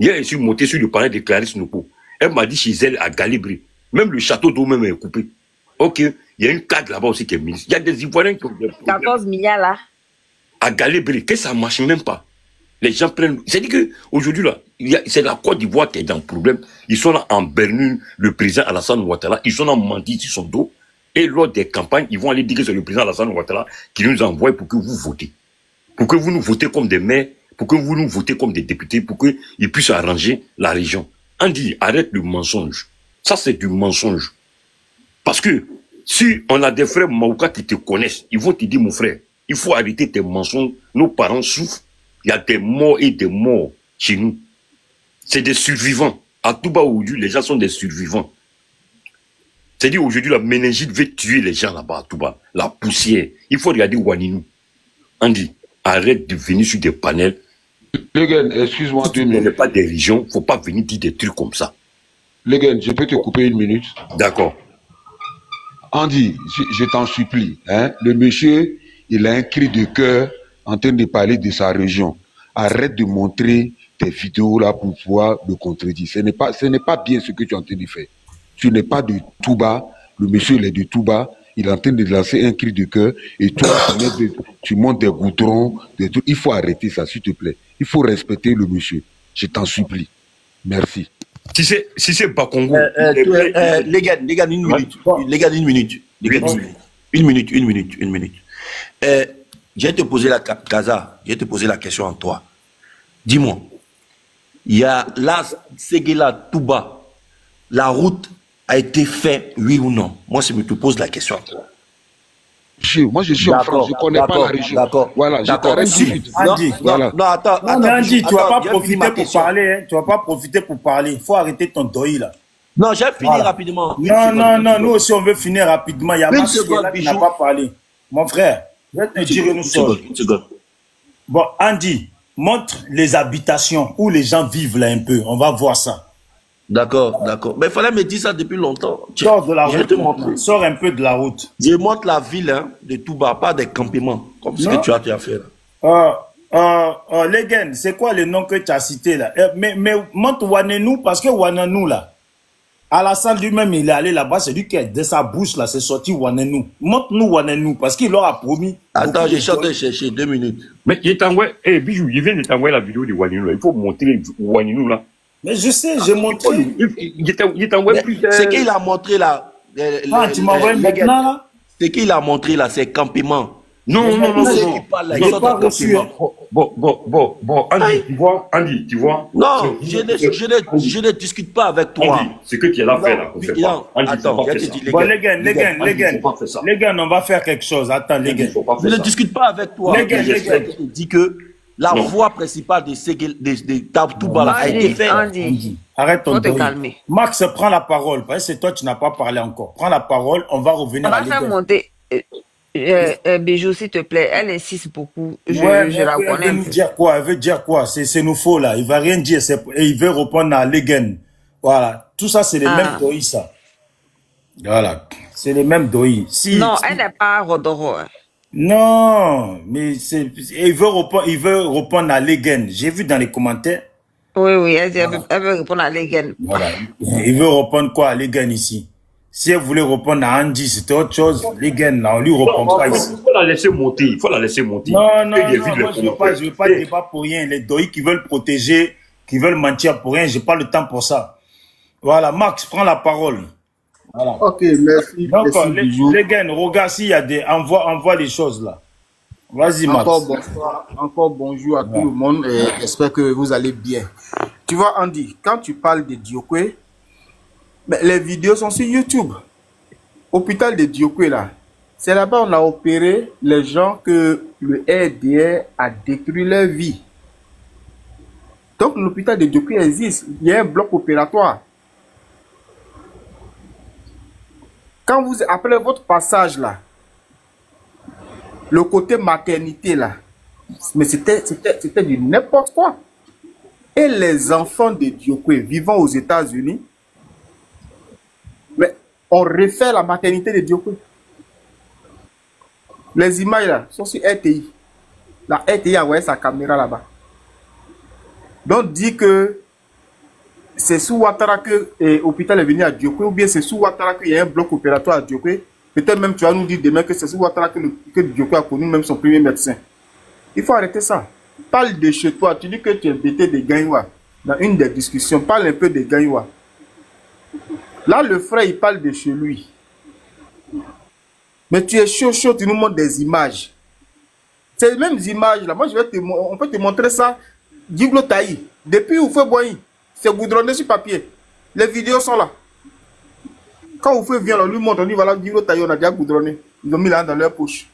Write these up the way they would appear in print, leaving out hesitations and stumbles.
Hier, je suis monté sur le palais de Clarisse Nopo. Elle m'a dit chez elle à Galibri. Même le château d'eau même est coupé. Ok, il y a une cadre là-bas aussi qui est ministre. Il y a des Ivoiriens qui ont des problèmes. 14 milliards là. À Galibri, que ça ne marche même pas. Les gens prennent... C'est-à-dire qu'aujourd'hui, là, c'est la Côte d'Ivoire qui est dans le problème. Ils sont là en Berlin, le président Alassane Ouattara, ils sont là menti sur son dos. Et lors des campagnes, ils vont aller dire que c'est le président Alassane Ouattara qui nous envoie pour que vous votez. Pour que vous nous votez comme des maires, pour que vous nous votez comme des députés, pour qu'ils puissent arranger la région. Andy, arrête le mensonge. Ça, c'est du mensonge. Parce que si on a des frères Maouka qui te connaissent, ils vont te dire, mon frère, il faut arrêter tes mensonges. Nos parents souffrent. Il y a des morts et des morts chez nous. C'est des survivants. À Touba aujourd'hui, les gens sont des survivants. C'est-à-dire aujourd'hui, la méningite veut tuer les gens là-bas à Touba. La poussière. Il faut regarder Waninou. Andy, arrête de venir sur des panels. Les gars, excuse-moi Si tu ne connais pas des régions, il ne faut pas venir dire des trucs comme ça. Les gars, je peux te couper une minute? D'accord. Andy, je t'en supplie. Hein? Le monsieur, il a un cri de cœur en train de parler de sa région. Arrête de montrer tes vidéos là pour pouvoir me contredire. Ce n'est pas bien ce que tu es en train de faire. Tu n'es pas de Touba. Le monsieur, il est de Touba. Il est en train de lancer un cri de cœur. Et toi, tu montes des goudrons, des trucs. Il faut arrêter ça, s'il te plaît. Il faut respecter le monsieur. Je t'en supplie. Merci. Si c'est Bakongo... les gars, une minute. Les gars, une minute. Une minute. Je vais te poser la question en toi. Dis-moi, il y a là, Séguéla, Touba, la route a été faite, oui ou non? Moi, je me te pose la question. Moi, je suis en France, je ne connais pas la région. D'accord. Voilà, d'accord. Andy, non, attends. Andy, tu ne vas pas profiter pour parler. Hein. Tu ne vas pas profiter pour parler. Il faut arrêter ton deuil là. Non, j'ai fini rapidement. Non, nous aussi, on veut finir rapidement. Il y a Max qui n'a pas parlé. Mon frère, je vais te dire une chose. Bon, Andy, montre les habitations où les gens vivent là un peu. On va voir ça. D'accord. Mais il fallait me dire ça depuis longtemps. Sors de la route. Je vais te montrer. Sors un peu de la route. Je montre la ville de Touba, pas des campements, comme ce que tu as fait là. Legen, c'est quoi le nom que tu as cité là? Mais montre Wanenou, parce que Wanenou là, Alassane lui-même, il est allé là-bas, c'est lui qui a de sa bouche là, c'est sorti Wanenou. Montre-nous Wanenou, parce qu'il leur a promis. Attends, je suis en train de chercher 2 minutes. Mais il t'envoie, Bijou, il vient de t'envoyer la vidéo de Wanenou là. Il faut montrer Wanenou là. Mais je sais, j'ai montré. Il t'envoie plus. Ce qu'il a montré là. Tu m'envoies maintenant là? Ce qu'il a montré là, c'est campement. Non. Ils sont pas reçus. Bon, Andy, tu vois. Non, je ne discute pas avec toi. Andy, ce que tu es là faire là, attends, je te dis, bon, les gars, on va faire quelque chose. Attends, les gars. Je ne discute pas avec toi. Les gars. Je dis que la voie principale de Touba a été faite. Andy, arrête ton te calmer. Max, prends la parole. Parce que c'est toi, tu n'as pas parlé encore. Prends la parole, on va revenir à l'idée. On va faire monter. Bijou, s'il te plaît, elle insiste beaucoup. Je la connais. Elle veut dire quoi? C'est nous faux là. Il va rien dire. Et il veut répondre à Legen. Voilà. Tout ça, c'est les mêmes doïs, ça. Voilà. C'est les mêmes doïs. Non, elle n'est pas Rodoro. Non, mais il veut répondre à Legen. J'ai vu dans les commentaires. Oui, elle veut répondre à Legen. Voilà. Il veut répondre quoi à Legen ici? Si elle voulait répondre à Andy, c'était autre chose. Legen, là, on lui répond pas ici. Il faut la laisser monter. Non, moi, je veux pas débat pour rien. Les doïs qui veulent protéger, qui veulent mentir pour rien, j'ai pas le temps pour ça. Voilà, Max, prends la parole. Voilà. Ok, merci. Donc, les gars, regarde s'il y a des... Envoie les choses là. Vas-y, Max. Encore bonjour à tout le monde et j'espère que vous allez bien. Tu vois, Andy, quand tu parles de Diokwe, les vidéos sont sur YouTube. Hôpital de Diokwe, là. C'est là-bas on a opéré les gens que le RDR a détruit leur vie. Donc, l'hôpital de Diokwe existe. Il y a un bloc opératoire. Quand vous, après votre passage là, le côté maternité là, mais c'était du n'importe quoi. Et les enfants de Diokwe vivant aux États-Unis, mais on refait la maternité de Diokwe. Les images là sont sur RTI. La RTI a envoyé sa caméra là-bas. Donc dit que c'est sous Ouattara que l'hôpital est venu à Diokwe, ou bien c'est sous Ouattara qu'il y a un bloc opératoire à Diokwe. Peut-être même tu vas nous dire demain que c'est sous Ouattara que Diokwe a connu même son premier médecin. Il faut arrêter ça. Parle de chez toi. Tu dis que tu es bêté des Gagnois. Dans une des discussions, parle un peu des Gagnois. Là, le frère, il parle de chez lui. Mais tu es chaud, tu nous montres des images. Ces mêmes images là, moi on peut te montrer ça. Djiblo Taï, depuis Oufé Boyi, c'est goudronné sur papier. Les vidéos sont là. Quand Oufé vient, on lui montre, on dit voilà, Djiblo Taï, on a déjà goudronné. Ils ont mis là dans leur poche.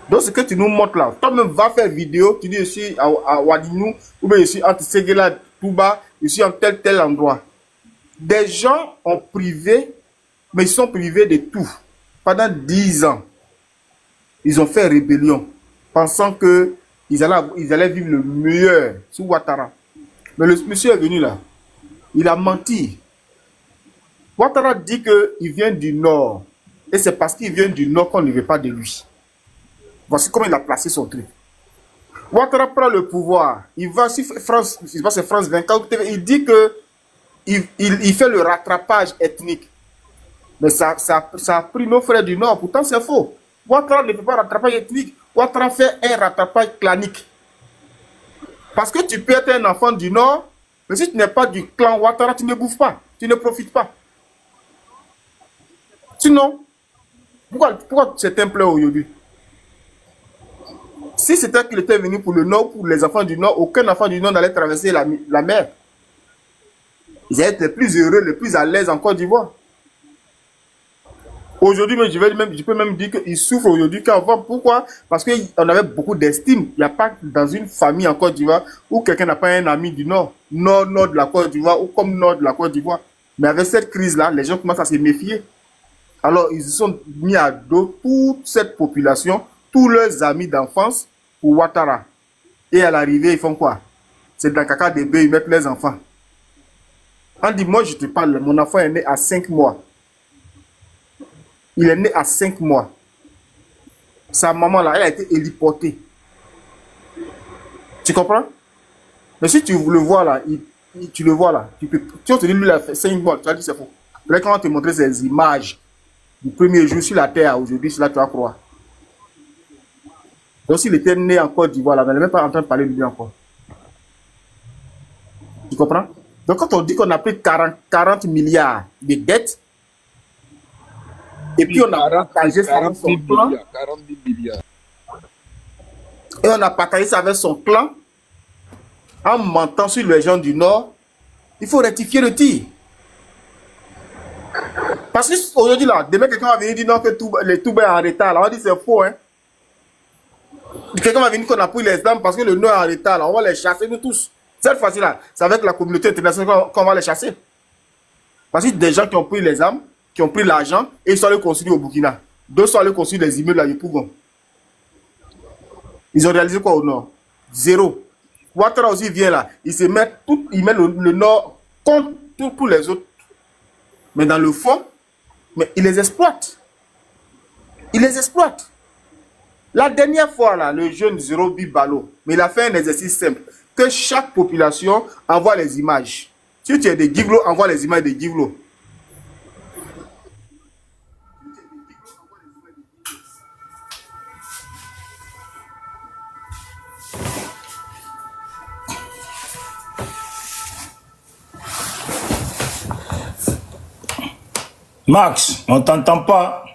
Donc ce que tu nous montres là, toi-même va faire vidéo, tu dis je suis à Wadinou, ou bien je suis entre Séguéla, Touba, je suis en tel endroit. Des gens ont privé, mais ils sont privés de tout. Pendant 10 ans, ils ont fait rébellion, pensant qu'ils allaient vivre le meilleur sous Ouattara. Mais le monsieur est venu là, il a menti. Ouattara dit qu'il vient du nord, et c'est parce qu'il vient du nord qu'on ne veut pas de lui. Voici comment il a placé son truc. Ouattara prend le pouvoir, il va sur France, je sais pas, c'est France 24, il dit que il fait le rattrapage ethnique. Mais ça a pris nos frères du Nord. Pourtant, c'est faux. Ouattara ne fait pas rattrapage ethnique. Ouattara fait un rattrapage clanique. Parce que tu peux être un enfant du Nord, mais si tu n'es pas du clan Ouattara, tu ne bouffes pas. Tu ne profites pas. Sinon, pourquoi c'est un plein aujourd'hui? Si c'était qu'il était venu pour le Nord, pour les enfants du Nord, aucun enfant du Nord n'allait traverser la mer. Ils allaient être les plus heureux, les plus à l'aise en Côte d'Ivoire. Aujourd'hui, je peux même dire qu'ils souffrent aujourd'hui qu'avant. Pourquoi? Parce qu'on avait beaucoup d'estime. Il n'y a pas dans une famille en Côte d'Ivoire où quelqu'un n'a pas un ami du Nord. Nord de la Côte d'Ivoire ou comme Nord de la Côte d'Ivoire. Mais avec cette crise-là, les gens commencent à se méfier. Alors, ils se sont mis à dos toute cette population, tous leurs amis d'enfance pour Ouattara. Et à l'arrivée, ils font quoi? C'est dans le caca des bœufs, ils mettent les enfants. On dit, moi je te parle, mon enfant est né à 5 mois. Il est né à 5 mois. Sa maman là, elle a été héliportée. Tu comprends? Mais si tu le vois là, tu le vois là, tu te dis lui il a fait 5 mois, tu vas dire c'est faux. Là quand on te montrer ces images du premier jour sur la terre aujourd'hui, c'est là que tu vas croire. Donc s'il était né en Côte d'Ivoire là, on n'est même pas en train de parler de lui encore. Tu comprends? Donc quand on dit qu'on a pris 40 milliards de dettes, et puis on a partagé ça avec son clan, 40 milliards. et on a partagé ça avec son clan, en mentant sur les gens du Nord, il faut rectifier le tir. Parce qu'aujourd'hui là, demain quelqu'un va venir dire non que les Touba est en retard, là, on dit c'est faux, hein. Quelqu'un va venir qu'on a pris les armes parce que le Nord est en retard, là, on va les chasser nous tous. Cette fois-ci là, c'est avec la communauté internationale qu'on va les chasser. Parce que des gens qui ont pris les armes, qui ont pris l'argent, et ils sont allés construire au Burkina. D'autres sont allés construire les immeubles à Yopougon. Ils ont réalisé quoi au Nord? Zéro. Ouattara aussi vient là, il met le Nord contre tous les autres. Mais dans le fond, mais il les exploite. Il les exploite. La dernière fois là, le jeune Zérobi Balo, mais il a fait un exercice simple. Que chaque population envoie les images. Si tu es des Giglo, envoie les images des Giglo. Max, on t'entend pas.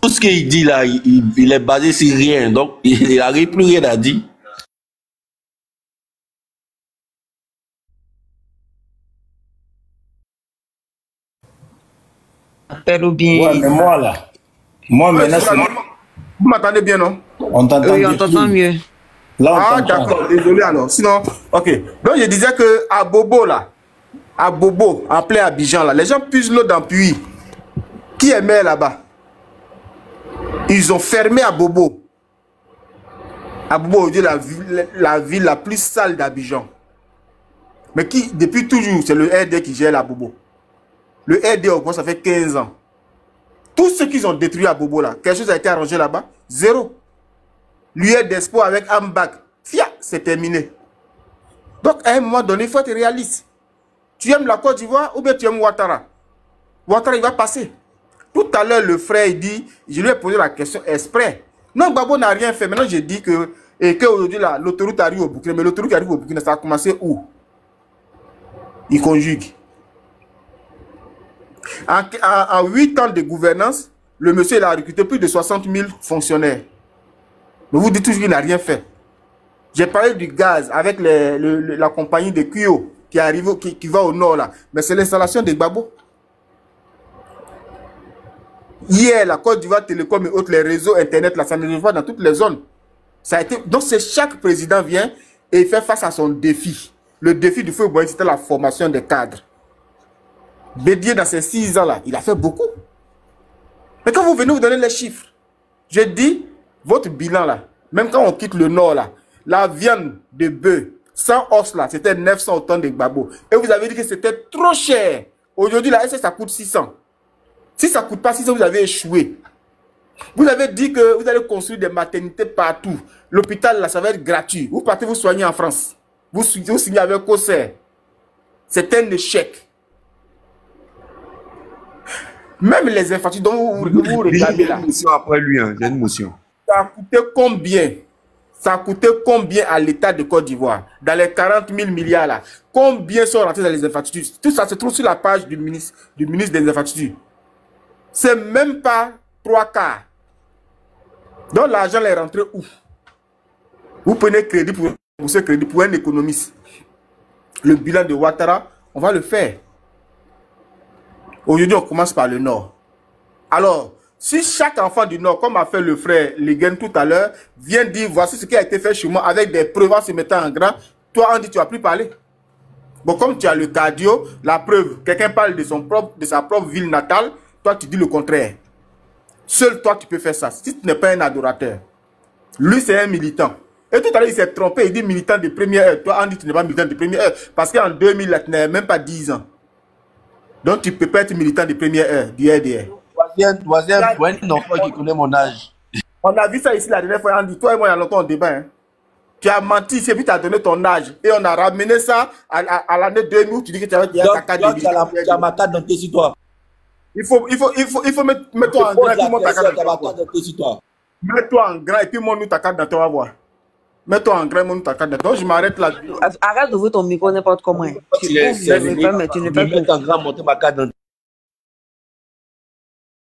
Tout ce qu'il dit là, il est basé sur rien. Donc, il n'arrive plus rien à dire. Appelle ou bien. Ouais, mais moi là. Moi maintenant, c'est. Vous m'entendez bien, non? On t'entend Oui, on t'entend mieux. Là, on Ah, t'entend. d'accord, désolé alors. Sinon, ok. Donc, je disais que à Bobo, là, à Bobo, appelé Abidjan, là, les gens puisent l'eau dans le puits. Qui est maire là-bas? Ils ont fermé à Bobo. À Bobo, aujourd'hui, la ville la plus sale d'Abidjan. Mais qui, depuis toujours, c'est le RD qui gère la Bobo. Le RD, au moins, ça fait 15 ans. Tout ce qu'ils ont détruit à Bobo, là, quelque chose a été arrangé là-bas? Zéro. L'UE d'Espoir avec Ambak, c'est terminé. Donc, à un moment donné, il faut être réaliste. Tu aimes la Côte d'Ivoire ou bien tu aimes Ouattara? Ouattara, il va passer. Tout à l'heure, le frère, il dit, je lui ai posé la question exprès. Non, Gbagbo n'a rien fait. Maintenant, j'ai dit que, et qu'aujourd'hui, l'autoroute arrive au Burkina. Mais l'autoroute qui arrive au Burkina, ça a commencé où? Il conjugue. En 8 ans de gouvernance, le monsieur il a recruté plus de 60 000 fonctionnaires. Mais vous dites toujours qu'il n'a rien fait. J'ai parlé du gaz avec la compagnie de Kuyo qui arrive, qui va au nord là. Mais c'est l'installation de Gbagbo. Hier, la Côte d'Ivoire Télécom et autres, les réseaux Internet, là, ça ne va dans toutes les zones. Ça a été... Donc, c'est chaque président vient et il fait face à son défi. Le défi du feu Boigny, c'était la formation des cadres. Bédier, dans ces 6 ans-là, il a fait beaucoup. Mais quand vous venez vous donner les chiffres, je dis, votre bilan là, même quand on quitte le nord là, la viande de bœuf, sans os là, c'était 900 au temps de Gbagbo. Et vous avez dit que c'était trop cher. Aujourd'hui, la SS, ça coûte 600. Si ça ne coûte pas 600, vous avez échoué. Vous avez dit que vous allez construire des maternités partout. L'hôpital, là, ça va être gratuit. Vous partez vous soigner en France. Vous signez avec Coser. C'est un échec. Même les infrastructures dont vous regardez là. Après lui, hein, j'ai une motion. Ça a coûté combien? Ça a coûté combien à l'État de Côte d'Ivoire? Dans les 40 000 milliards là. Combien sont rentrés dans les infrastructures? Tout ça se trouve sur la page du ministre des infrastructures. C'est même pas 3/4. Donc l'argent est rentré où? Vous prenez crédit pour ce crédit pour un économiste. Le bilan de Ouattara, on va le faire. Aujourd'hui, on commence par le Nord. Alors, si chaque enfant du Nord, comme a fait le frère Leguen tout à l'heure, vient dire voici ce qui a été fait chez moi avec des preuves en se mettant en grand, toi, on dit tu vas plus parler. Bon, comme tu as le cardio, la preuve, quelqu'un parle de sa propre ville natale, toi, tu dis le contraire. Seul toi, tu peux faire ça. Si tu n'es pas un adorateur. Lui, c'est un militant. Et tout à l'heure, il s'est trompé. Il dit militant de première heure. Toi, on dit tu n'es pas militant de première heure. Parce qu'en 2000, là, tu n'avais même pas 10 ans. Donc, tu ne peux pas être militant de première heure, du RDR. Voisin, un enfant qui connaît mon âge. On a vu ça ici la dernière fois. On dit, toi et moi, il y a longtemps, on débat. Hein. Tu as menti ici et puis tu as donné ton âge. Et on a ramené ça à l'année 2000 où tu dis que tu avais ta carte de militant. Tu as ma carte d'identité sur toi. Il faut mettre-toi en grand et puis monte ta carte d'identité. Mets-toi en grand et puis monte-nous ta carte d'identité, on va voir. Mets-toi en grand et monte ta carte d'identité. Donc je m'arrête là. Arrête d'ouvrir ton micro n'importe comment. Tu ne peux mettre en grand, monter ma carte d'identité.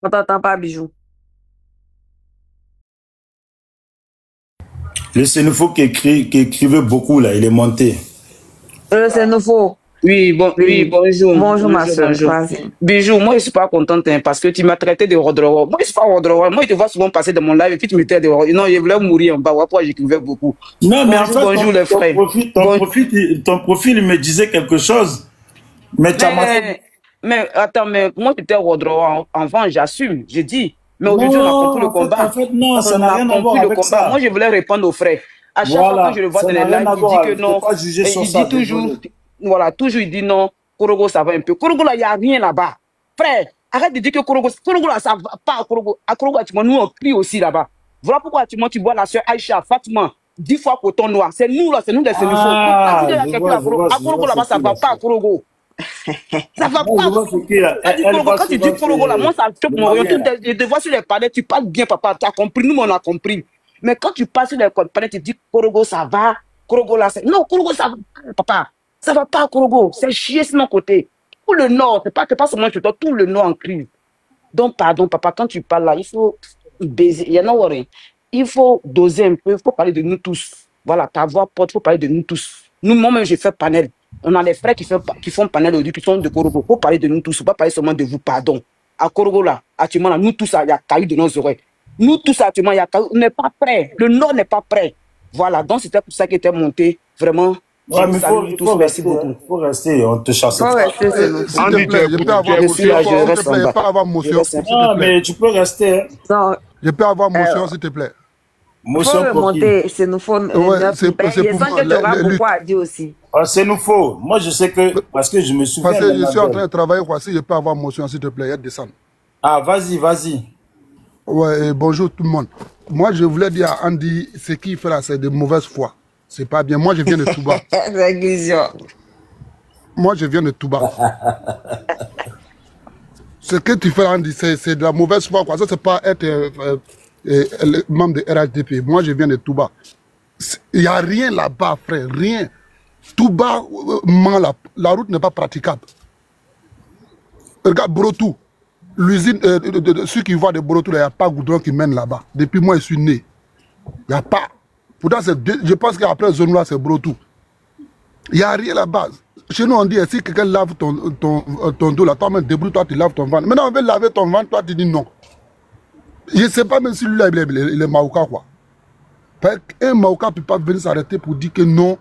On t'entend pas, Bijou. Le Sénoufo qui écrivait beaucoup là, il est monté. Le Sénoufo. Oui, bonjour. Bonjour, ma soeur. Bijou, moi, je ne suis pas contente hein, parce que tu m'as traité de Rodrowo. Moi, je ne suis pas Rodrowo. Moi, je te vois souvent passer dans mon live et puis tu me traites de Rodrowo. Non, je voulais mourir en bas. Pourquoi j'écrivais beaucoup. Non, mais en fait, bonjour, les frères. Ton profil me disait quelque chose. Mais attends, mais moi, j'étais Rodrowo avant, j'assume, j'ai dit. Mais aujourd'hui, on a compris le combat. En fait, non, ça n'a rien à voir avec ça. Moi, je voulais répondre aux frères. À chaque fois que je le vois dans les lives, il dit que non. Il dit toujours. Voilà, toujours il dit non, Korogo ça va un peu. Korogo là, il n'y a rien là-bas. Frère, arrête de dire que Korogo là, ça va pas à Korogo. À Korogo, nous on prie aussi là-bas. Voilà pourquoi tu vois la soeur Aïcha, Fatima, 10 fois coton noir. C'est nous là, c'est nous des Sénégalais. À Korogo là-bas, ça va pas à Korogo. Ça va pas. Quand tu dis Korogo là, moi ça choque mon rayon. Je te vois sur les palais, tu parles bien, papa. Tu as compris, nous on a compris. Mais quand tu passes sur les palais, tu dis Korogo ça va. Korogo là, c'est. Non, Korogo ça va, papa. Ça va pas à Korogo, c'est chier sur mon côté. Tout le Nord, c'est pas seulement chez toi, tout le Nord en crise. Donc, pardon, papa, quand tu parles là, il faut baiser. Il y en a rien. Il faut doser un peu, il faut parler de nous tous. Voilà, ta voix porte, il faut parler de nous tous. Nous, moi-même, j'ai fait panel. On a les frères qui font panel aujourd'hui, qui sont de Korogo. Il faut parler de nous tous, il ne faut pas parler seulement de vous, pardon. À Korogo, là, actuellement, là, nous tous, il y a caillou de nos oreilles. Nous tous, actuellement, il y a caillou. On n'est pas prêts. Le Nord n'est pas prêt. Voilà, donc c'était pour ça qu'il était monté, vraiment. Ouais, mais faut rester, on te chasse. Faut rester, c'est nous. Je peux avoir motion. Non, mais tu peux rester. Je peux avoir motion, s'il te plaît. Motion faut remonter, c'est nous faut. C'est pour que tu auras beaucoup à dire aussi. C'est nous faut. Moi, je sais que, parce que je me souviens. Parce que je suis en train de travailler, si je peux avoir motion, s'il te plaît, descendre. Ah, vas-y. Ouais, bonjour tout le monde. Moi, je voulais dire à Andy, ce qu'il fait là, c'est de mauvaise foi. C'est pas bien. Moi, je viens de Touba. Moi, je viens de Touba. Ce que tu fais, Andy, c'est de la mauvaise foi. Quoi. Ça, c'est pas être membre de RHDP. Moi, je viens de Touba. Il n'y a rien là-bas, frère. Rien. Touba, la route n'est pas praticable. Regarde Brotou. L'usine, ceux qui voient de Brotou, il n'y a pas de goudron qui mène là-bas. Depuis moi, je suis né. Il n'y a pas. Pourtant, je pense qu'après zone là, c'est Brotou. Il n'y a rien là-bas. Chez nous, on dit, si quelqu'un lave ton dos, là, toi-même, débrouille-toi, tu laves ton ventre. Maintenant, on veut laver ton ventre, toi, tu dis non. Je ne sais pas même si lui-là, il est Maouka, quoi. Un Maouka ne peut pas venir s'arrêter pour dire que non,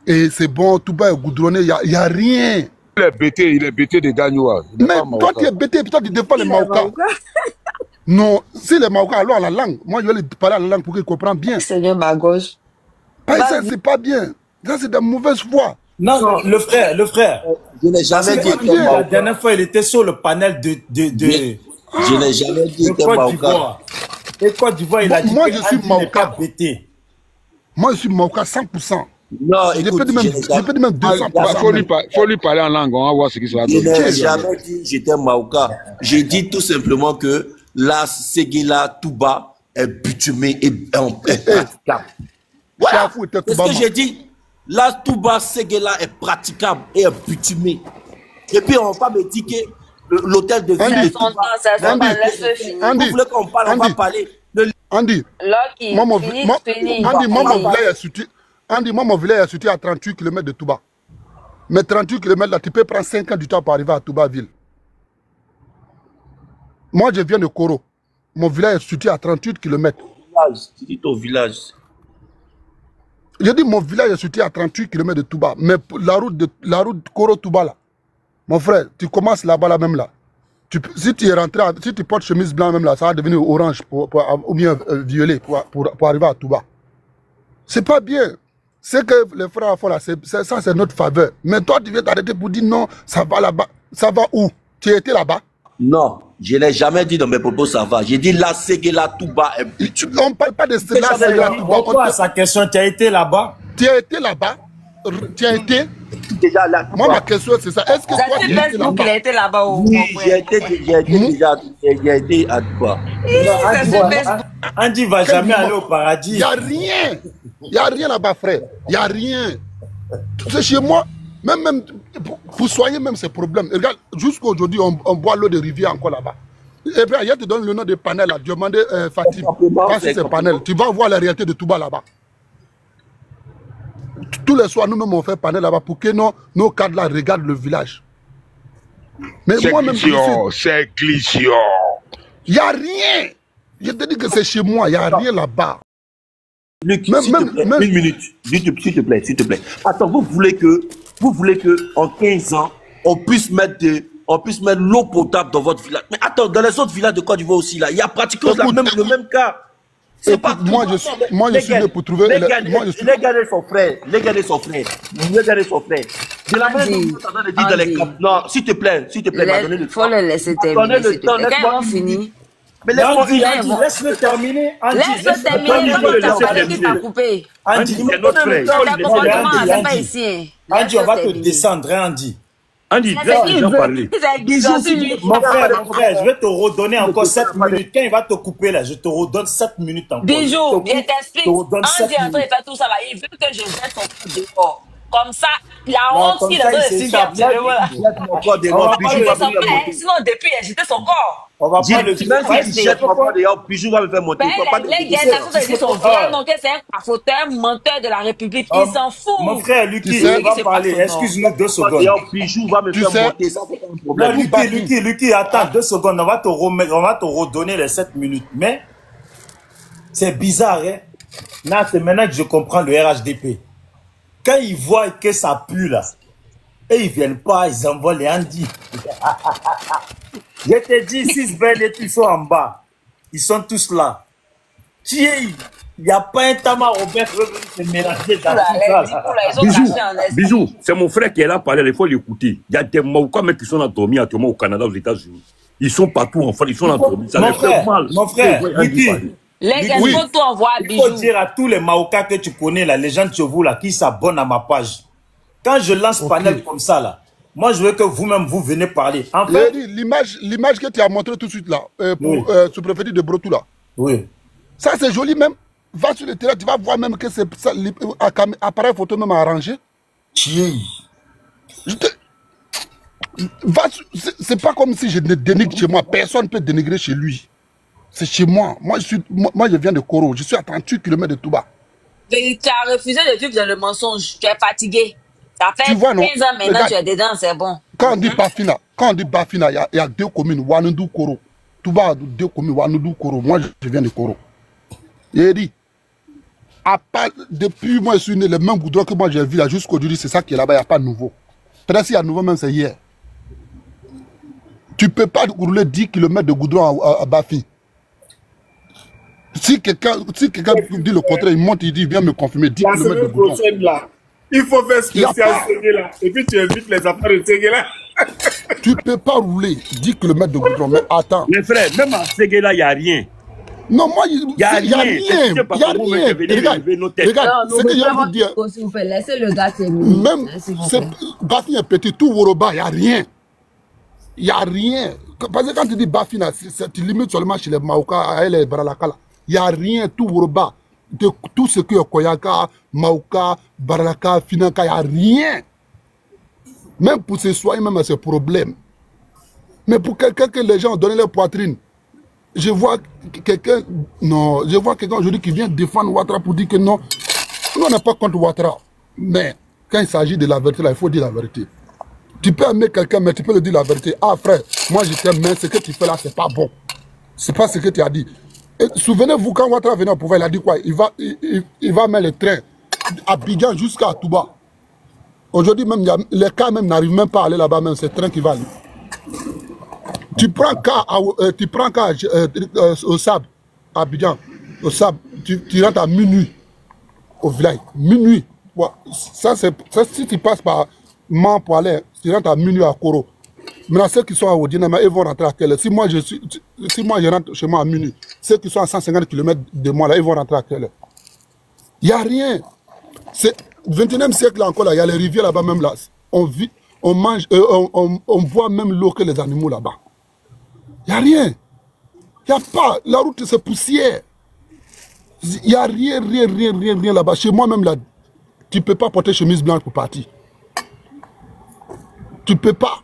et c'est bon, tout bas est goudronné, il n'y a rien. Il est bêté de Gagnoua. Mais toi, tu es bêté, toi, tu défends les Maouka. Non, si les Maouka, alors la langue, moi, je vais lui parler à la langue pour qu'il comprenne bien. Seigneur, ma gauche. Ça, c'est pas bien. Ça, c'est de mauvaise foi. Non, le frère. Je n'ai jamais dit que la dernière fois, il était sur le panel de je n'ai jamais dit que Côte d'Ivoire. Et Côte d'Ivoire, il a dit moi, je suis Maouka. Moi, je suis Maouka 100%. Non, écoute, je peux dire même 200%. Faut lui parler en langue, on va voir ce qui se passe. Je n'ai jamais dit que j'étais Maouka. J'ai dit tout simplement que la Séguéla Touba est bitumée et praticable. Voilà, c'est ce que j'ai dit. La Touba Séguéla est praticable et est bitumée. Et puis on va pas me dire que l'hôtel de ville de Touba... Vous voulez qu'on parle, on va parler. Andy, moi, mon village est situé à 38 km de Touba. Mais 38 km là, tu peux prendre 5 ans du temps pour arriver à Touba ville. Moi, je viens de Koro. Mon village est situé à 38 km. Tu dis ton village. Je dis mon village est situé à 38 km de Touba. Mais la route Koro-Touba là, mon frère, tu commences là-bas là même là. Si tu es rentré, si tu portes chemise blanche même là, ça va devenir orange ou bien violet pour arriver à Touba. C'est pas bien. C'est que les frères font là, ça c'est notre faveur. Mais toi tu viens t'arrêter pour dire non, ça va là-bas. Ça va où? Tu as été là-bas? Non, je n'ai jamais dit dans mes propos ça va. J'ai dit la Séguéla Touba est bitumée. On ne parle pas de la Séguéla Touba. Pourquoi à sa question, tu as été là-bas? Tu as été là-bas? Tu as été? Déjà là. Moi, ma question, c'est ça. Est-ce que toi, tu as été là-bas? Il a été là-bas au Oui, j'ai été à Touba. Andy va jamais aller au paradis. Il n'y a rien. Il n'y a rien là-bas, frère. Il n'y a rien. C'est chez moi. Même pour soigner même ces problèmes. Regarde, jusqu'à aujourd'hui, on boit l'eau de rivière encore là-bas. Et bien, je te donne le nom des panels là. Demandez Fatim. Passe ces panels. Tu vas voir la réalité de Touba là-bas. Tous les soirs, nous-mêmes, on fait panel là-bas pour que nos cadres là regardent le village. Mais moi-même, c'est glissant. Il n'y a rien. Je te dis que c'est chez moi. Il n'y a rien là-bas. Luc, une minute. S'il te plaît. Attends, vous voulez que en 15 ans, on puisse mettre l'eau potable dans votre village. Mais attends, dans les autres villages de Côte d'Ivoire aussi, là, il y a pratiquement le même cas. Écoute, moi, je suis né pour trouver... Les gars sont frères. De la manière dont vous êtes en train de dire dans les camps. Non, s'il te plaît, il faut le laisser terminer. Quand on finit... Mais laisse-le terminer. Laisse-le terminer. Qui t'a coupé? Andy, c'est notre frère. C'est pas ici. Andy, on va te descendre, Andy. Andy, laisse les gens parler. Mon frère, je vais te redonner encore 7 minutes. Quand il va te couper là, je te redonne 7 minutes encore. Bijou, je t'explique. Andy est en train de faire tout ça là. Il veut que je jette son coup dehors. Comme ça, la honte qu'il a de subir. Sinon, depuis, il a jeté son corps. On va pas le Bijou va me faire monter. Les gars, ils sont vieux, donc c'est un fauteur, menteur de la République. Il s'en fout. Mon frère, Lucky, on va parler. Excuse-nous 2 secondes. Bijou va me faire monter. Ça, c'est pas un problème. Lucky, attends 2 secondes. On va te redonner les 7 minutes. Mais, c'est bizarre, hein. Là, c'est maintenant que je comprends le RHDP. Quand ils voient que ça pue là, et ils viennent pas, ils envoient les Andy. Je te dis, 6 belles et ils sont en bas. Ils sont tous là. Il n'y a pas un Tama Robert qui veut se mélanger dans tout ça. Bijou, c'est mon frère qui est là parler, il faut l'écouter. Il y a des Maoukas qui sont endormis actuellement au Canada, aux États-Unis. Ils sont partout en France, ils sont endormis. Ça les fait mal. Mon frère, Les gars, il faut tout envoyer à Bijou. Il faut dire à tous les Maoka que tu connais, là, les gens de chez vous, là, qui s'abonnent à ma page. Quand je lance panel comme ça, là, moi, je veux que vous-même, vous venez parler. En fait, l'image que tu as montrée tout de suite, là, pour sous-préfet de Brotou, là. Oui. Ça, c'est joli même. Va sur le terrain, tu vas voir même que c'est appareil photo même arrangé. C'est pas comme si je dénigre chez moi. Personne ne peut dénigrer chez lui. C'est chez moi. Moi, je viens de Koro. Je suis à 38 km de Touba. Tu as refusé de vivre dans le mensonge. Tu es fatigué. Ça fait 15 vois, ans maintenant, regarde, tu es dedans, c'est bon. Quand on dit Bafina, il y a deux communes, Wanundou, Koro. Touba a deux communes, Wanundou, Koro. Moi, je viens de Koro. Il dit, depuis moi, je suis né, le même goudron que moi j'ai vu là jusqu'aujourd'hui, c'est ça qui est là-bas, il n'y a pas de nouveau. Peut-être s'il y a nouveau, même c'est hier. Tu ne peux pas rouler 10 km de goudron à Bafi. Si quelqu'un dit le contraire, il monte, il dit, viens me confirmer 10 km de goudron. Là, il faut faire spécial Séguéla. Et puis tu invites les affaires de Séguéla. Tu ne peux pas rouler 10 km de goudron, mais attends. Les frères, même à Séguéla, il n'y a rien. Non, moi, il n'y a rien. Il n'y a rien. Regarde, ce que je vais vous dire. S'il vous plaît, laissez le gars terminer. Même, Bafi est petit, tout Woroba, il n'y a rien. Il n'y a rien. Parce que quand tu dis Bafina, tu limites seulement chez les Maoka, les Baralakala. Il n'y a rien, tout Woroba. De tout ce que Koyaka, Maoka, Baralaka, Finaka, il n'y a rien. Même pour se soigner, même à ce problème. Mais pour quelqu'un que les gens ont donné leur poitrine, je vois quelqu'un aujourd'hui qui vient défendre Ouattara pour dire que non, nous on n'est pas contre Ouattara. Mais quand il s'agit de la vérité, là, il faut dire la vérité. Tu peux aimer quelqu'un, mais tu peux lui dire la vérité. Ah frère, moi je t'aime, mais ce que tu fais là, c'est pas bon. C'est pas ce que tu as dit. Souvenez-vous, quand Ouattara venait au pouvoir, il a dit quoi? Il va mettre le train à Abidjan jusqu'à Touba. Aujourd'hui, même les cas même n'arrivent même pas à aller là-bas, même c'est le train qui va aller. Tu prends cas au Sable, à Abidjan, au Sable, tu rentres à minuit au village. Minuit. Ouais. Ça, si tu passes par Man pour aller, tu rentres à minuit à Koro. Maintenant, ceux qui sont à Odinama, ils vont rentrer à quelle heure? Si moi je rentre chez moi à minuit, ceux qui sont à 150 km de moi, là, ils vont rentrer à quelle heure? Il n'y a rien. C'est 21e siècle là, encore, là, il y a les rivières là-bas même là. On vit, on mange, on boit même l'eau que les animaux là-bas. Il n'y a rien. Il n'y a pas. La route, c'est poussière. Il n'y a rien là-bas. Chez moi même là, tu ne peux pas porter chemise blanche pour partir. Tu ne peux pas.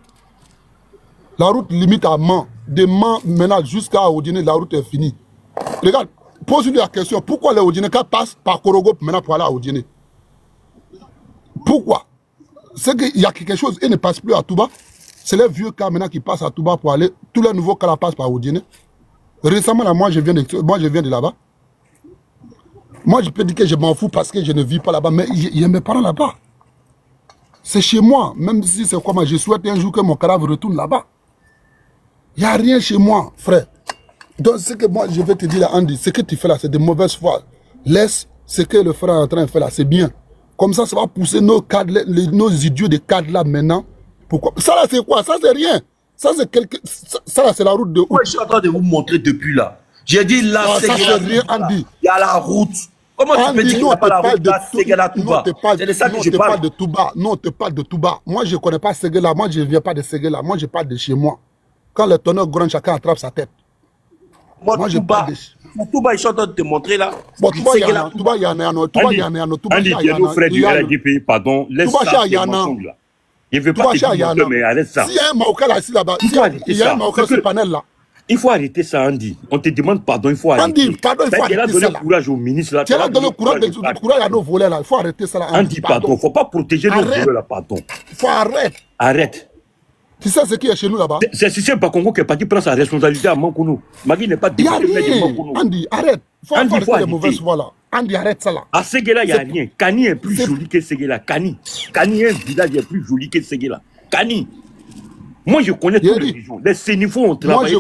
La route limite à Man. De Man maintenant jusqu'à Odine, la route est finie. Regarde, pose-lui la question. Pourquoi les Odineka passent par Korogo maintenant pour aller à Odine? Pourquoi? C'est qu'il y a quelque chose, ils ne passent plus à Touba. C'est les vieux cas maintenant qui passent à Touba pour aller. Tous les nouveaux cas passent par Odine. Récemment, là, moi je viens de là-bas. Moi, je peux dire que je m'en fous parce que je ne vis pas là-bas. Mais il y a mes parents là-bas. C'est chez moi. Même si c'est quoi, moi, je souhaite un jour que mon cadavre retourne là-bas. Il n'y a rien chez moi, frère. Donc, ce que moi, je vais te dire là, Andy, ce que tu fais là, c'est de mauvaise foi. Laisse ce que le frère est en train de faire là, c'est bien. Comme ça va pousser nos cadres, nos idiots de cadres là maintenant. Pourquoi? Ça là, c'est quoi? Ça, c'est rien. Ça, c'est quelque... Ça là, c'est la route de... Moi, je suis en train de vous montrer depuis là. J'ai dit là, c'est rien, Andy. Il y a la route. Comment tu peux dire qu'il n'y a pas la route là, Séguéla Touba? C'est de ça que je parle. De Touba. Non, on te parle de Touba. Moi, je ne connais pas Séguéla. Moi, je ne viens pas de Séguéla. Moi, je parle de chez moi. Quand le tonneau gronde, chacun attrape sa tête. Moi, je parle de... Touba, je suis en train de te montrer là. Bon, Touba, il y en a. Touba, il y en a. Touba, il y en a. Touba, il y en a. Nos frères du RDP, pardon, laisse ça, c'est mensonge là. Il ne veut pas te dire, mais arrête ça. S'il y a un Maoka là, ici là-bas, il y a un Maoka sur ce panel là. Il faut arrêter ça, Andy. On te demande pardon, il faut arrêter. Andy, pardon, il faut arrêter ça. Tu as donné courage au ministre là. Tu as donné courage à nos volets là. Il faut arrêter ça là. Andy, pardon. Il ne faut pas protéger nos volets là, pardon. Il faut arrêter. Arrête. Tu sais ce qui est chez nous là-bas? C'est Sissé Bakongo qui est parti prendre sa responsabilité à Mankono. Magui n'est pas député de Mankono. Andy, arrête. Il faut arrêter les mauvaises voix là. Andy, arrête ça là. À Séguéla, il n'y a rien. Kani est plus joli que Séguéla. Kani est un village plus joli que Séguéla. Kani. Moi, je connais toutes les régions. Les Sénifos ont travaillé.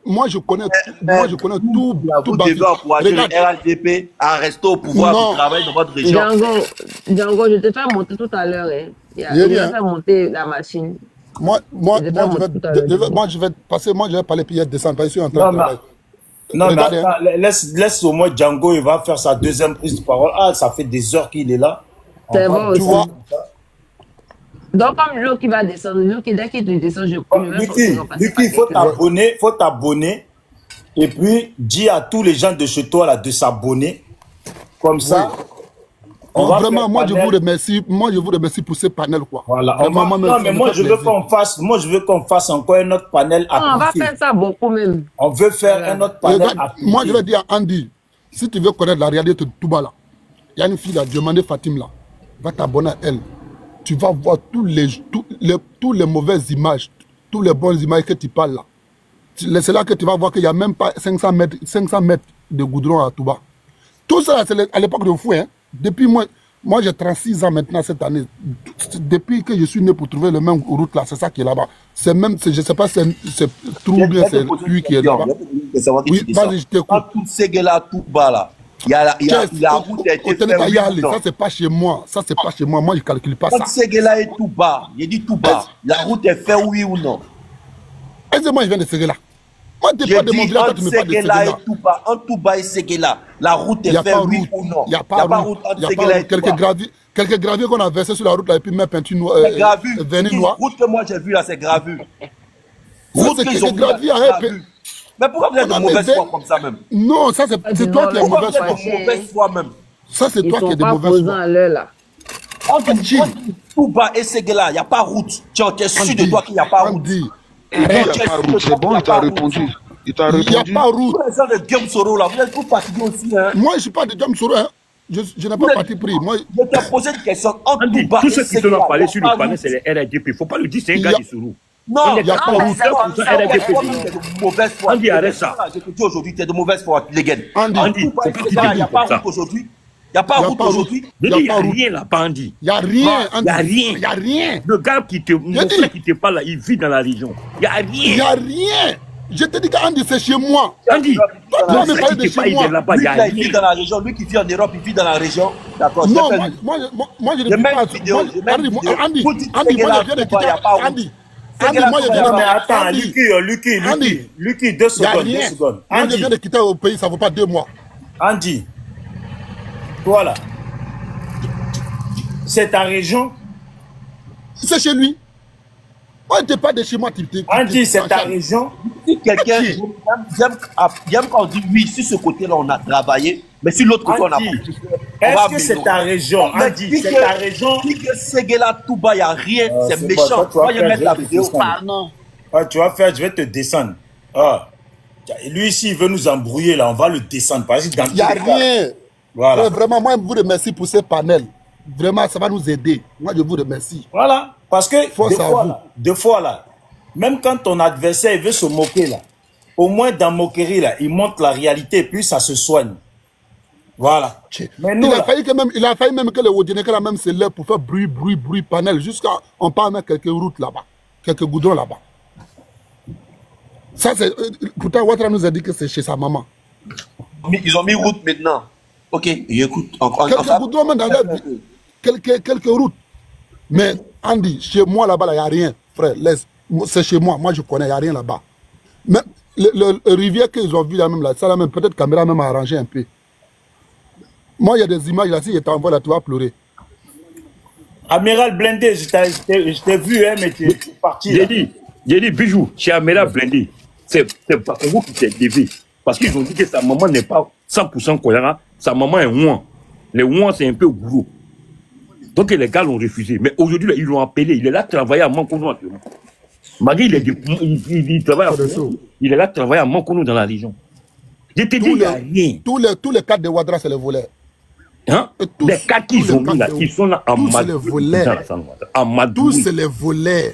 Moi, je connais tout. Vous devez encourager le RHDP à rester au pouvoir pour travailler dans votre région. Django, je te fais monter tout à l'heure. Il a fait monter la machine. Moi, je vais passer, moi, je vais parler puis descendre. Parce que je suis en train de travailler. Non, mais attends, laisse au moins Django, il va faire sa deuxième prise de parole. Ah, ça fait des heures qu'il est là. C'est bon aussi. vois. Donc, comme l'eau qui va descendre, dès qu'il te descend, je peux. Lucky, il faut t'abonner. Et puis, dis à tous les gens de chez toi là, de s'abonner. Comme ça. Oui. Vraiment, moi je vous remercie. Moi, je vous remercie pour ce panel, quoi. Voilà. Non, mais moi, je veux qu'on fasse encore un autre panel. Non, on va faire ça beaucoup même. On veut faire un autre panel. Moi, je vais dire à Andy, si tu veux connaître la réalité de Touba là, il y a une fille là, demandez Fatim là, va t'abonner à elle. Tu vas voir tous les mauvaises images, tous les bonnes images que tu parles là. C'est là que tu vas voir qu'il n'y a même pas 500 mètres de goudron à Touba. Tout ça, c'est à l'époque de fou. Hein. Depuis moi j'ai 36 ans maintenant cette année. Depuis que je suis né pour trouver le même route là, c'est ça qui est là-bas. C'est même, je ne sais pas, c'est trou bien, c'est lui qui est là-bas. Oui, vas-y, je t'écoute. Tout ce là, tout bas là. La route a été faite. Ça, c'est pas chez moi. Ça, c'est pas chez moi. Moi, je ne calcule pas ça. Quand ce là est tout bas, il dit tout bas. La route est faite, oui ou non? Est-ce que moi, je viens de Séguéla? Moi, je pas de mon village, tu me parles de Séguéla. En tout bas et Séguéla, la route est faite, oui ou non? Il n'y a pas route. Quelques gravures qu'on a versés sur la route, là, et puis même peinture noire. Vernis noir. Route que moi, j'ai vue là, c'est gravure. Route qu'ils ont gravure. Mais pourquoi vous êtes de mauvaise foi comme ça même? Non, ça c'est toi qui es mauvaise foi. Mauvaise foi même. Ça c'est toi qui es de mauvaise foi. Tout bas et Séguéla, il n'y a pas route. Tu es sûr de toi qu'il n'y a pas route. C'est bon, il t'a répondu. Il n'y a pas route. Vous êtes de Guillaume Soro là, vous êtes tout fatigué aussi. Hein? Moi je ne suis pas de Guillaume Soro. Hein. Je n'ai pas parti pris. Moi, je t'ai posé une question. Tous ceux qui sont parlé sur le panel, c'est les RDP. Il ne faut pas le dire, c'est un gars du Soro. Non, il n'y a pas route. Andy, arrête ça. Je te dis aujourd'hui, tu es de mauvaise foi, les gars. Andy, il n'y a pas route aujourd'hui. Il n'y a pas route aujourd'hui. Il n'y a rien là-bas, Andy. Il n'y a rien, Andy. Il n'y a rien. Le gars qui te parle là, il vit dans la région. Il n'y a rien. Il n'y a rien. Je te dis qu'Andy, c'est chez moi. Andy, toi, tu me parles de chez moi. Lui qui vit dans la région, lui qui vit en Europe, il vit dans la région. D'accord. Non, moi je ne dis pas. Andy, moi je viens de quitter. Andy, moi je viens de... Mais attends, Lucky, 2 secondes. Moi je viens de quitter au pays, ça ne vaut pas 2 mois. Andy, toi là, c'est ta région? C'est chez lui. Moi, je ne pas de chez moi. Andy, c'est ta région? Si quelqu'un, j'aime quand on dit oui, sur ce côté-là, on a travaillé, mais sur l'autre côté, on a pas. Est-ce que c'est ta région? Andy, c'est ta région? Si que Séguéla, tout bas, il n'y a rien, c'est méchant. Moi, je vais mettre la vidéo. Tu vas faire, je vais te descendre. Lui ici, il veut nous embrouiller, là, on va le descendre. Il n'y a rien. Voilà. Vraiment, moi, je vous remercie pour ce panel. Vraiment, ça va nous aider. Moi, je vous remercie. Voilà. Parce que des fois, là, même quand ton adversaire il veut se moquer, là, au moins dans moquerie, là, il montre la réalité, puis ça se soigne. Voilà. Mais nous, il a failli même que le Wodjeneka là même se lève pour faire bruit, panel, jusqu'à on parle même quelques routes là-bas, quelques goudrons là-bas. Ça, c'est. Pourtant, Ouattara nous a dit que c'est chez sa maman. Ils ont mis route maintenant. Ok, écoute. Quelques goudrons, même dans quelques routes. Mais Andy, chez moi là-bas, il n'y a rien, frère. C'est chez moi, moi je connais, il n'y a rien là-bas. Mais le rivière qu'ils ont vu là même, là, ça là même, peut-être caméra même a arrangé un peu. Moi, il y a des images là, si je t'envoie là, tu vas pleurer. Amiral Blindé, je t'ai vu, hein, mais tu es parti. J'ai dit, bijou, chez Amiral Blindé, c'est pas vous qui t'es dévié. Parce qu'ils ont dit que sa maman n'est pas 100% Koyara, sa maman est ouan. Les ouans, c'est un peu gros. Donc les gars l'ont refusé. Mais aujourd'hui, ils l'ont appelé. Il est là travailler à Mankono. Magui, il travaille à Mankono. Il est là travailler à Mankono dans la région. Je te dis, il n'y a rien. Tous les cas de Ouattara, c'est les voleurs. Hein? Les cas qu'ils ont mis là, ils sont là en Madou. Tous c'est les voleurs.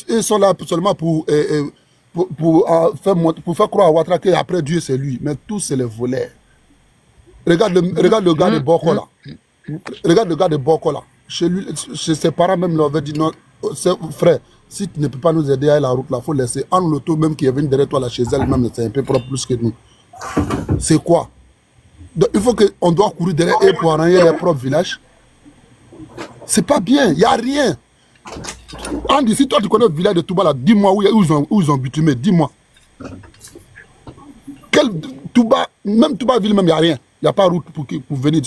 Ils sont là seulement pour faire croire à Ouattara qu'après Dieu c'est lui. Mais tous c'est les voleurs. Regarde le gars de Boko là. Regarde le gars de Boko là. Chez lui, chez ses parents même, leur avaient dit non, frère, si tu ne peux pas nous aider à la route là, il faut laisser. En l'auto même qui est venu derrière toi là chez elle même, c'est un peu propre plus que nous. C'est quoi? Donc, il faut qu'on doit courir derrière eux pour arranger leur propre village. C'est pas bien, il n'y a rien. Andy, si toi tu connais le village de Touba là, dis-moi où ils ont bitumé, dis-moi. Même Toubaville, même, il n'y a rien. Il n'y a pas de route pour venir.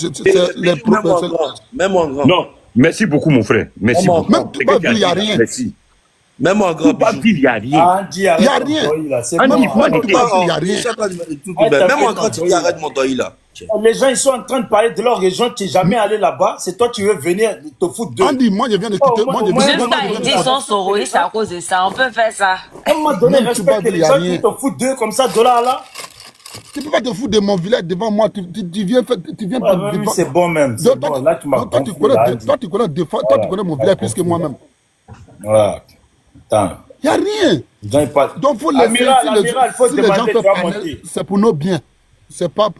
Même en grand. Non, merci beaucoup, mon frère. Merci beaucoup. Même Toubaville, il n'y a rien. Merci. Même en grand. Toubaville, il n'y a rien. Il n'y a rien. Il y a rien. Même en grand, tu dis arrête mon doigt là. Les gens, ils sont en train de parler de leur région, tu n'es jamais allé là-bas, c'est toi qui veux venir te foutre de... Andy, moi je viens de quitter... Ils sont soroïstes à cause de ça, on peut faire ça. À un moment donné, respecte les gens qui te foutent d'eux comme ça, de là à là. Tu ne peux pas te foutre de mon village devant moi, tu viens... C'est bon même, c'est bon, là tu m'as... Toi tu connais mon village plus que moi-même. Voilà. Attends. Il n'y a rien. Donc il faut laisser... Si les gens peuvent parler, c'est pour nos biens. C'est pas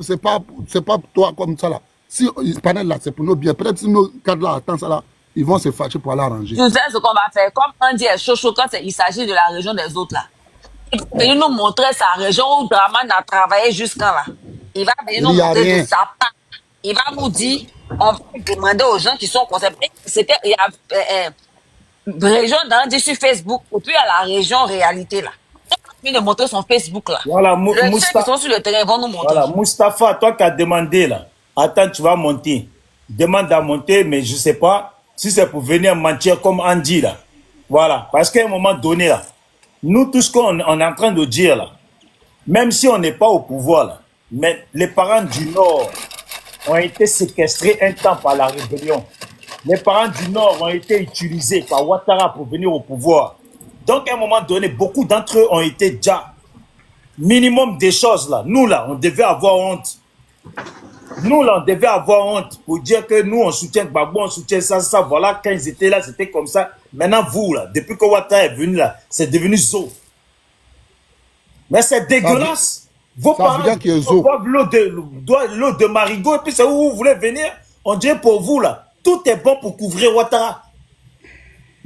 toi comme ça là. Si ils panel là, c'est pour nos biens. Peut-être si nos cadres là attendent ça là, ils vont se fâcher pour aller arranger. Tu sais ce qu'on va faire. Comme on dit chaud quand il s'agit de la région des autres là. Il va venir nous montrer sa région où Draman a travaillé jusqu'à là. Il va venir nous montrer de sa part. Il va nous dire, on va demander aux gens qui sont concernés. C'était il y a région d'Andy sur Facebook et puis il y a la région réalité là. De montrer son Facebook là. Voilà, ceux qui sont sur le terrain vont nous montrer. Voilà, Mustapha, toi qui as demandé là, attends, tu vas monter. Demande à monter, mais je sais pas si c'est pour venir mentir comme Andy là. Voilà, parce qu'à un moment donné là, nous tout ce qu'on est en train de dire là, même si on n'est pas au pouvoir là, mais les parents du Nord ont été séquestrés un temps par la rébellion. Les parents du Nord ont été utilisés par Ouattara pour venir au pouvoir. Donc, à un moment donné, beaucoup d'entre eux ont été déjà minimum des choses là. Nous là, on devait avoir honte. Nous là, on devait avoir honte pour dire que nous, on soutient Gbagbo, on soutient ça. Voilà, quand ils étaient là, c'était comme ça. Maintenant, vous là, depuis que Ouattara est venu là, c'est devenu zo. Mais c'est dégueulasse. Vos parents boivent l'eau de Marigot et puis c'est où vous voulez venir. On dirait pour vous là, tout est bon pour couvrir Ouattara.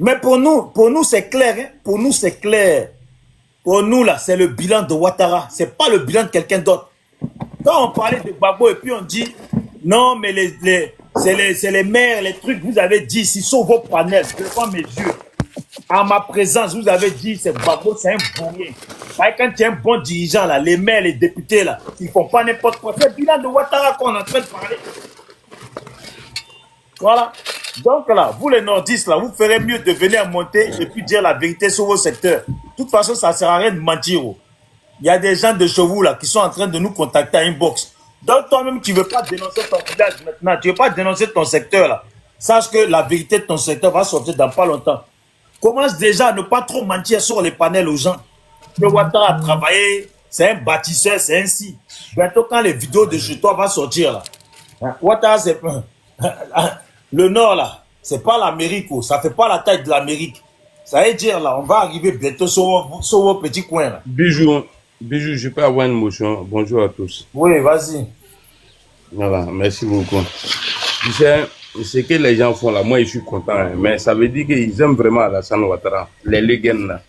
Mais pour nous c'est clair, hein? Pour nous c'est clair. Pour nous là, c'est le bilan de Ouattara, c'est pas le bilan de quelqu'un d'autre. Quand on parlait de Gbagbo et puis on dit non mais c'est les maires, les trucs, vous avez dit, s'ils sont vos panels, devant mes yeux, à ma présence, vous avez dit c'est Gbagbo, c'est un bourrier. Quand tu es un bon dirigeant là, les maires, les députés là, ils font pas n'importe quoi. C'est le bilan de Ouattara qu'on est en train de parler. Voilà. Donc là, vous les nordistes, là, vous ferez mieux de venir monter et puis dire la vérité sur vos secteurs. De toute façon, ça ne sert à rien de mentir. Il y a des gens de chez vous là, qui sont en train de nous contacter à inbox. Donc toi-même, tu ne veux pas dénoncer ton village maintenant, tu ne veux pas dénoncer ton secteur là. Sache que la vérité de ton secteur va sortir dans pas longtemps. Commence déjà à ne pas trop mentir sur les panels aux gens. Le Ouattara a travaillé, c'est un bâtisseur, c'est ainsi. Bientôt quand les vidéos de chez toi vont sortir là. Ouattara, c'est... Le Nord, là, c'est pas l'Amérique, ça fait pas la taille de l'Amérique. Ça veut dire, là, on va arriver bientôt sur vos petits coins, là. Bijou, je peux avoir une motion. Bonjour à tous. Oui, vas-y. Voilà, merci beaucoup. Tu sais, ce que les gens font là, moi, je suis content, hein, mais ça veut dire qu'ils aiment vraiment Alassane Ouattara, les légends, là.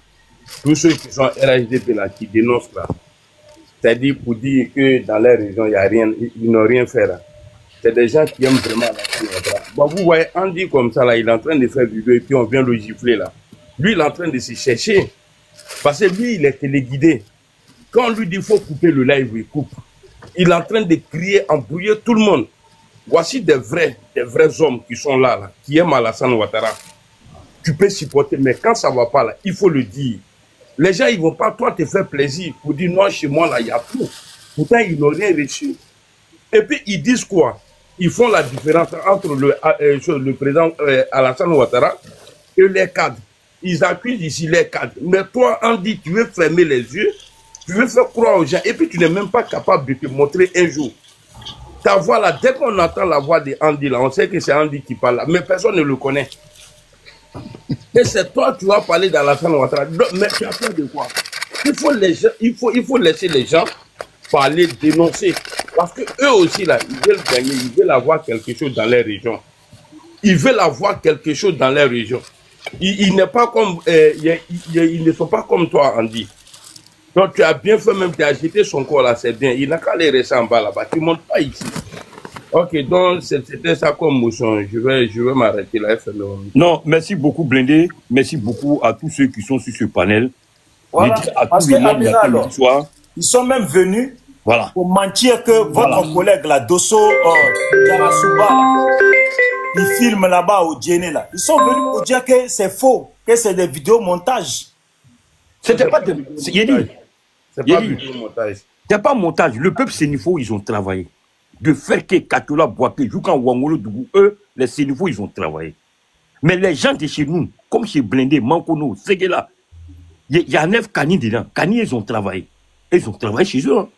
Tous ceux qui sont RHDP, là, qui dénoncent, là. C'est-à-dire pour dire que dans leur région, il n'y a rien, ils n'ont rien fait, là. C'est des gens qui aiment vraiment la bon, vous voyez, Andy comme ça, là, il est en train de faire vidéo et puis on vient le gifler, là. Lui, il est en train de se chercher. Parce que lui, il est téléguidé. Quand on lui dit qu'il faut couper le live, il coupe. Il est en train de crier, embrouiller tout le monde. Voici des vrais hommes qui sont là, là, qui aiment Alassane Ouattara. Tu peux supporter, mais quand ça ne va pas, là, il faut le dire. Les gens, ils ne vont pas, toi, te faire plaisir pour dire non, chez moi, là, il y a tout. Pourtant, ils n'ont rien reçu. Et puis, ils disent quoi? Ils font la différence entre le président Alassane Ouattara et les cadres. Ils accusent ici les cadres. Mais toi, Andy, tu veux fermer les yeux, tu veux faire croire aux gens, et puis tu n'es même pas capable de te montrer un jour. Ta voix là, dès qu'on entend la voix de Andy là, on sait que c'est Andy qui parle là, mais personne ne le connaît. Et c'est toi, tu vas parler d'Alassane Ouattara. Mais tu as peur de quoi? Il faut laisser les gens parler, dénoncer. Parce que eux aussi, là, ils veulent gagner, ils veulent avoir quelque chose dans leur région. Ils veulent avoir quelque chose dans leur région. Ils ne sont pas comme toi, Andy. Donc, tu as bien fait, même, tu as agité son corps là, c'est bien. Il n'a qu'à aller rester en bas là-bas. Tu ne montes pas ici. Ok, donc, c'était ça comme motion. Je vais m'arrêter là. Non, merci beaucoup, Blindé. Merci beaucoup à tous ceux qui sont sur ce panel. Voilà. Parce que, ils sont même venus Voilà. Pour mentir que votre collègue, là, Dosso Yarasuba, il filme là-bas au Djéné, là. Ils sont venus pour dire que c'est faux, que c'est des vidéos montage. C'était pas de... C'est pas vidéo montage. C'est pas montage. Le peuple Sénifo, ils ont travaillé. De faire que Katola Boaké, Joukan Wangolo Dougou, eux, les Sénifo, ils ont travaillé. Mais les gens de chez nous, comme chez Blindé, Mankono, Séguéla, il y a 9 Kani dedans. Kani, ils ont travaillé. Ils ont travaillé chez eux. Hein.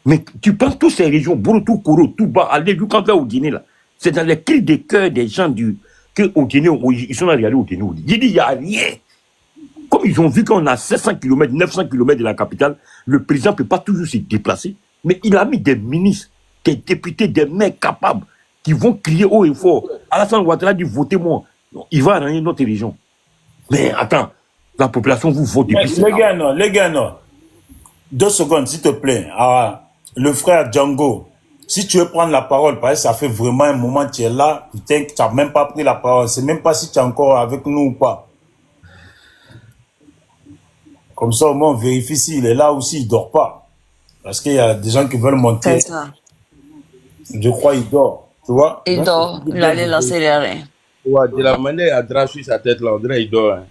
Mais tu penses toutes ces régions, Borotou, Koro, Touba, Alé, Joukan au Guinée, là. C'est dans les cris de cœur des gens que au Guinée, ils sont allés au Guinée. Il dit, il n'y a rien. Comme ils ont vu qu'on a 700 km, 900 km de la capitale, le président ne peut pas toujours se déplacer. Mais il a mis des ministres, des députés, des mecs capables qui vont crier haut et fort. Alassane Ouattara dit votez-moi. Il va arranger notre région. Mais attends, la population vous vote depuis. Les gars, non. 2 secondes, s'il te plaît. Ah, le frère Django, si tu veux prendre la parole, parce que ça fait vraiment un moment que tu es là, putain, que tu n'as même pas pris la parole. C'est même pas si tu es encore avec nous ou pas. Comme ça, au moins, on vérifie s'il est là ou s'il ne dort pas. Parce qu'il y a des gens qui veulent monter. C'est ça. Je crois qu'il dort. Tu vois? Il dort. Il allait lancer les reins. Ouais, de la manière à draper sur sa tête, là, on dirait qu'il dort. Hein.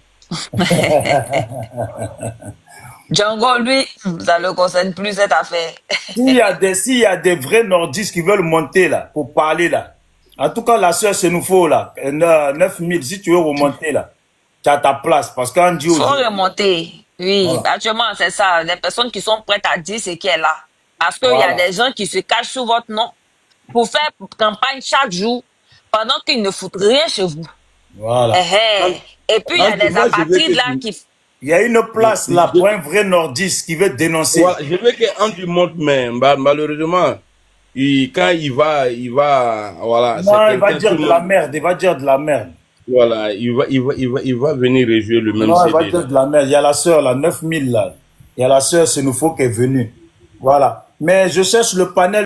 Django, lui, ça ne le concerne plus cette affaire. S'il y a des vrais nordistes qui veulent monter là, pour parler là, en tout cas, la soeur Sénoufo là, 9000, si tu veux remonter là, tu as ta place. Parce qu'en Dieu. Il faut remonter. Oui, voilà. Actuellement, c'est ça. Les personnes qui sont prêtes à dire ce qui est là. Parce qu'il y a des gens qui se cachent sous votre nom pour faire campagne chaque jour pendant qu'ils ne foutent rien chez vous. Voilà. Et puis, il y a des apatrides là qui... Il y a une place là pour un vrai nordiste qui veut dénoncer. Voilà, je veux qu'Andy monte, mais malheureusement, quand il va, voilà. Non, il va dire de la merde, il va dire de la merde. Voilà, il va venir réjouir le même. Non, il va dire de la merde. Il y a la sœur là, 9000 là. Il y a la sœur Sénoufo qui est venue. Voilà. Mais je cherche le panel.